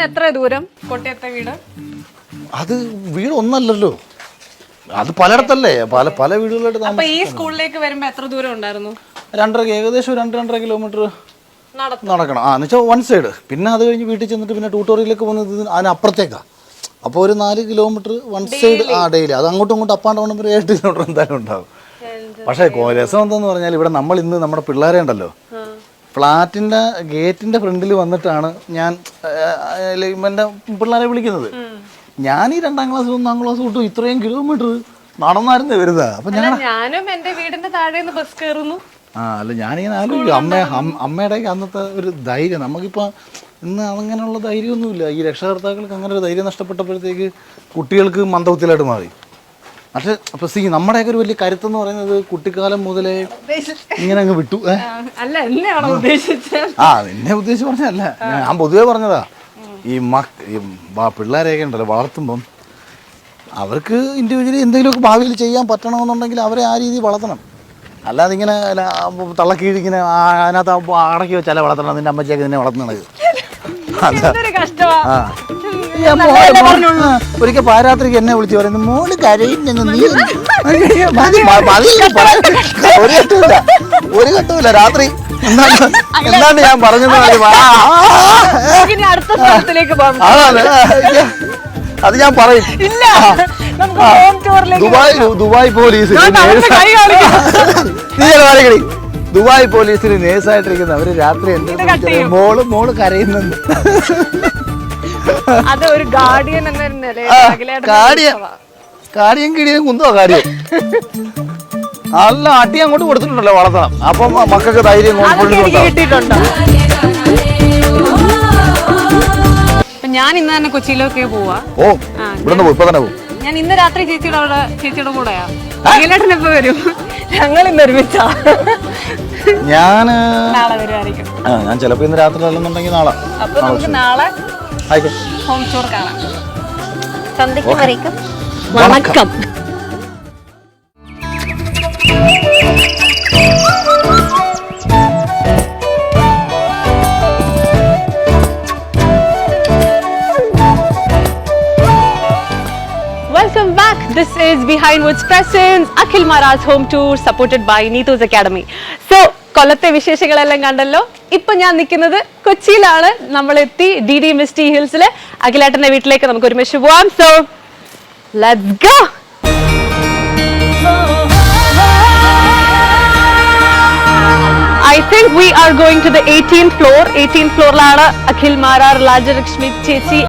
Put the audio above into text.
എത്ര ദൂരം കോട്ടയത്തെ വീട്? അത് വീട് ഒന്നല്ലല്ലോ, അത് പലയിടത്തല്ലേ, പല വീടുകളായിട്ട്. അപ്പൊ ഈ സ്കൂളിലേക്ക് വരുമ്പോ എത്ര ദൂരം ഉണ്ടായിരുന്നു? ഏകദേശം 2-2.5 കിലോമീറ്റർ നടക്കണം. എന്ന് വെച്ചാൽ വൺ സൈഡ്. പിന്നെ അത് കഴിഞ്ഞ് വീട്ടിൽ ചെന്നിട്ട് പിന്നെ ട്യൂട്ടോറിയലിലേക്ക് പോകുന്നത് അതിനപ്പുറത്തേക്കാണ്. അപ്പോൾ ഒരു 4 കിലോമീറ്റർ വൺ സൈഡ് ഡെയിലി. അത് അങ്ങോട്ടും ഇങ്ങോട്ടും അപ്പാണ്ട് വേണം ഒരു 7 കിലോമീറ്റർ എന്തായാലും ഉണ്ടാവും. പക്ഷേ രസം എന്താന്ന് പറഞ്ഞാൽ ഇവിടെ നമ്മൾ ഇന്ന് നമ്മുടെ പിള്ളേരെ ഉണ്ടല്ലോ, ഫ്ലാറ്റിൻ്റെ ഗേറ്റിൻ്റെ ഫ്രണ്ടിൽ വന്നിട്ടാണ് ഞാൻ എൻ്റെ പിള്ളേരെ വിളിക്കുന്നത്. ഞാൻ ഈ 2ാം ക്ലാസ് 1ാം ക്ലാസ് തൊട്ട് ഇത്രയും കിലോമീറ്റർ നടന്നായിരുന്നു വരുന്നത്. അപ്പം ഞാനും എൻ്റെ വീടിന്റെ താഴെ ബസ് കയറുന്നു. അല്ല ഞാനിങ്ങനെ ആലോചിക്കും അമ്മയുടെ അന്നത്തെ ഒരു ധൈര്യം. നമുക്കിപ്പോൾ ഇന്ന് അങ്ങനെയുള്ള ധൈര്യമൊന്നുമില്ല. ഈ രക്ഷകർത്താക്കൾക്ക് അങ്ങനെ ഒരു ധൈര്യം നഷ്ടപ്പെട്ടപ്പോഴത്തേക്ക് കുട്ടികൾക്ക് മന്ദബുദ്ധിയിലായിട്ട് മാറി. പക്ഷെ അപ്പോൾ നമ്മുടെയൊക്കെ ഒരു വലിയ കരുത്തെന്ന് പറയുന്നത് കുട്ടിക്കാലം മുതലേ ഇങ്ങനെ അങ്ങ് വിട്ടു. നിന്നെ ഉദ്ദേശിച്ച് പറഞ്ഞല്ല, ഞാൻ പൊതുവേ പറഞ്ഞതാ. ഈ പിള്ളേരെയൊക്കെ ഉണ്ടല്ലോ വളർത്തുമ്പം അവർക്ക് ഇൻഡിവിജ്വലി എന്തെങ്കിലുമൊക്കെ ഭാവിയിൽ ചെയ്യാൻ പറ്റണമെന്നുണ്ടെങ്കിൽ അവരെ ആ രീതിയിൽ വളർത്തണം. അല്ലാതെ ഇങ്ങനെ തള്ളക്കീഴിങ്ങനെ അതിനകത്ത് അടക്കി വെച്ചാലേ വളർത്തണം. നിന്റെ അമ്മച്ചയൊക്കെ നിന്നെ വളർത്തണത്. ഒരിക്കൽ പാരാത്രിക്ക് എന്നെ വിളിച്ച് പറയുന്നത് മോള് കരയുന്നു. നീ ഒരു ഘട്ടമില്ല രാത്രി എന്താണ് ഞാൻ പറഞ്ഞത്. അത് ഞാൻ പറയും. ദുബായ് പോലീസ് ദുബായ് പോലീസിൽ നേഴ്സായിട്ടിരിക്കുന്ന അവര് രാത്രി എന്ത് മോള് കരയുന്നുണ്ട്. അത് ഒരു ഗാർഡിയൻ എന്ന കാടിയും കിടിയും കുന്തോ കാര്യം നല്ല അടി അങ്ങോട്ട് കൊടുത്തിട്ടുണ്ടല്ലോ വളർത്തണം. അപ്പം മക്കൾക്ക് ധൈര്യം കിട്ടിയിട്ടുണ്ടോ? ഞാൻ ഇന്ന് തന്നെ കൊച്ചിയിലേക്ക് പോവാ. ഇവിടുന്ന് ഇപ്പൊ തന്നെ പോകും. ഞാൻ ഇന്ന് രാത്രി ചേച്ചിയുടെ കൂടെയാ. അഖിലേട്ടൻ എപ്പോ വരും? ഞങ്ങൾ ഇന്ന് ഒരുമിച്ചാ. നാളെ വരുമായിരിക്കും. ഞാൻ ചിലപ്പോ ഇന്ന് രാത്രി അല്ലെന്നുണ്ടെങ്കിൽ നാളെ. അപ്പൊ നമുക്ക് നാളെ ഹോം ടൂർ കാണാം. സന്ധ്യയ്ക്ക് വരേക്കും വണക്കം. Welcome back. This is Behind Woods Presents Akhil Mara's home tour supported by Neeto's Academy. So, കൊല്ലത്തെ വിശേഷങ്ങളെല്ലാം കണ്ടല്ലോ. ഇപ്പൊ ഞാൻ നിൽക്കുന്നത് കൊച്ചിയിലാണ്. നമ്മളെത്തി DD Misty ഹിൽസിലെ അഖിലേട്ടന്റെ വീട്ടിലേക്ക് നമുക്ക് ഒരുമിച്ച് പോവാം. So let's go. I think we are going to the 18th floor. 18th floor ലാണ് അഖിൽ മാരാർ, രാജലക്ഷ്മി ചേച്ചി